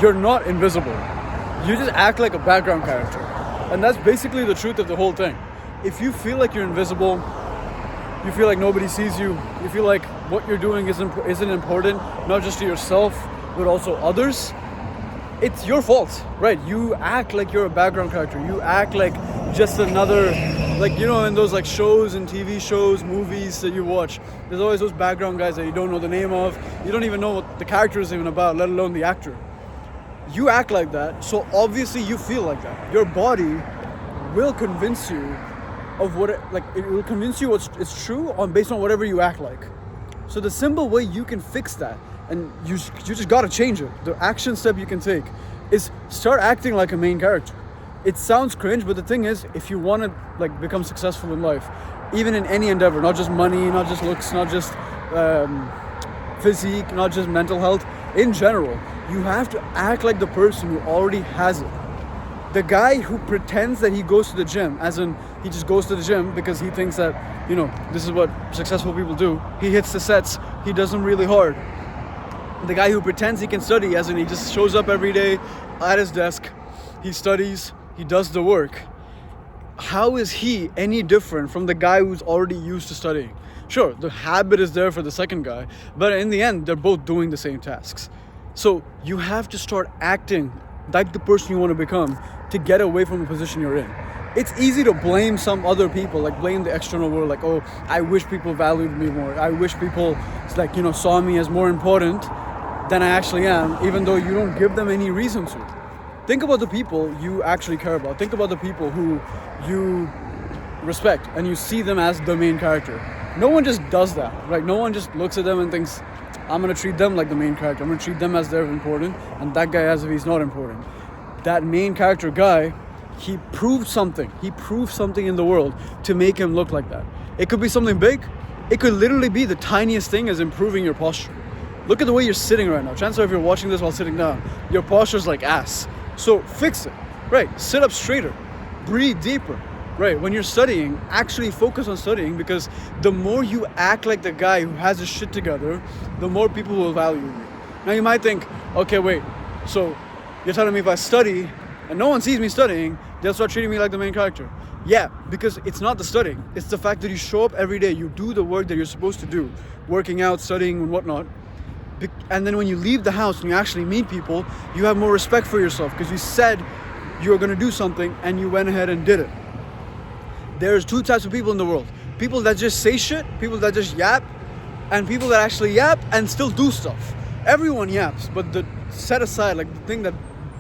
you're not invisible. You just act like a background character. And that's basically the truth of the whole thing. If you feel like you're invisible, you feel like nobody sees you, you feel like what you're doing isn't important, not just to yourself, but also others, it's your fault, right? You act like you're a background character. You act like just another, like, you know, in those like shows and TV shows, movies that you watch, there's always those background guys that you don't know the name of. You don't even know what the character is even about, let alone the actor. You act like that, so obviously you feel like that. Your body will convince you of what it will convince you it's true based on whatever you act like. So the simple way you can fix that, and you just gotta change it. The action step you can take is start acting like a main character. It sounds cringe, but the thing is, if you want to like become successful in life, even in any endeavor, not just money, not just looks, not just physique, not just mental health, in general, you have to act like the person who already has it. The guy who pretends that he goes to the gym, as in he just goes to the gym because he thinks that, you know, this is what successful people do. He hits the sets, he does them really hard. The guy who pretends he can study, as in he just shows up every day at his desk, he studies, he does the work. How is he any different from the guy who's already used to studying? Sure, the habit is there for the second guy, but in the end, they're both doing the same tasks. So you have to start acting like the person you want to become to get away from the position you're in. It's easy to blame some other people, like blame the external world, like, oh, I wish people valued me more. I wish people, like, you know, saw me as more important than I actually am, even though you don't give them any reason to. Think about the people you actually care about. Think about the people who you respect and you see them as the main character. No one just does that, right? No one just looks at them and thinks, I'm going to treat them like the main character. I'm going to treat them as they're important and that guy as if he's not important. That main character guy, he proved something. He proved something in the world to make him look like that. It could be something big. It could literally be the tiniest thing as improving your posture. Look at the way you're sitting right now. Chances are if you're watching this while sitting down, your posture's like ass. So fix it, right? Sit up straighter, breathe deeper, right? When you're studying, actually focus on studying, because the more you act like the guy who has his shit together, the more people will value you. Now you might think, okay, wait, so you're telling me if I study and no one sees me studying, they'll start treating me like the main character. Yeah, because it's not the studying. It's the fact that you show up every day, you do the work that you're supposed to do, working out, studying and whatnot. And then when you leave the house and you actually meet people, you have more respect for yourself because you said you were going to do something and you went ahead and did it. There's two types of people in the world. People that just say shit, people that just yap, and people that actually yap and still do stuff. Everyone yaps, but the set aside, like the thing that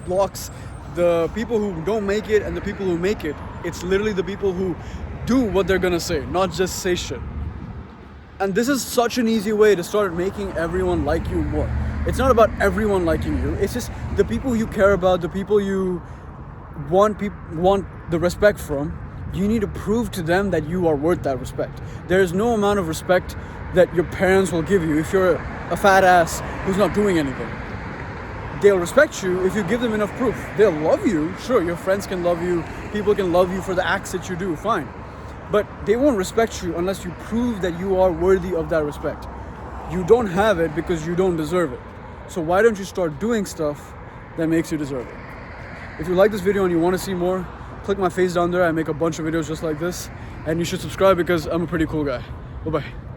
blocks the people who don't make it and the people who make it, it's literally the people who do what they're going to say, not just say shit. And this is such an easy way to start making everyone like you more. It's not about everyone liking you. It's just the people you care about, the people you want the respect from. You need to prove to them that you are worth that respect. There is no amount of respect that your parents will give you if you're a fat ass who's not doing anything. They'll respect you if you give them enough proof. They'll love you. Sure, your friends can love you. People can love you for the acts that you do. Fine. But they won't respect you unless you prove that you are worthy of that respect. You don't have it because you don't deserve it. So why don't you start doing stuff that makes you deserve it? If you like this video and you want to see more, click my face down there. I make a bunch of videos just like this. And you should subscribe because I'm a pretty cool guy. Bye-bye.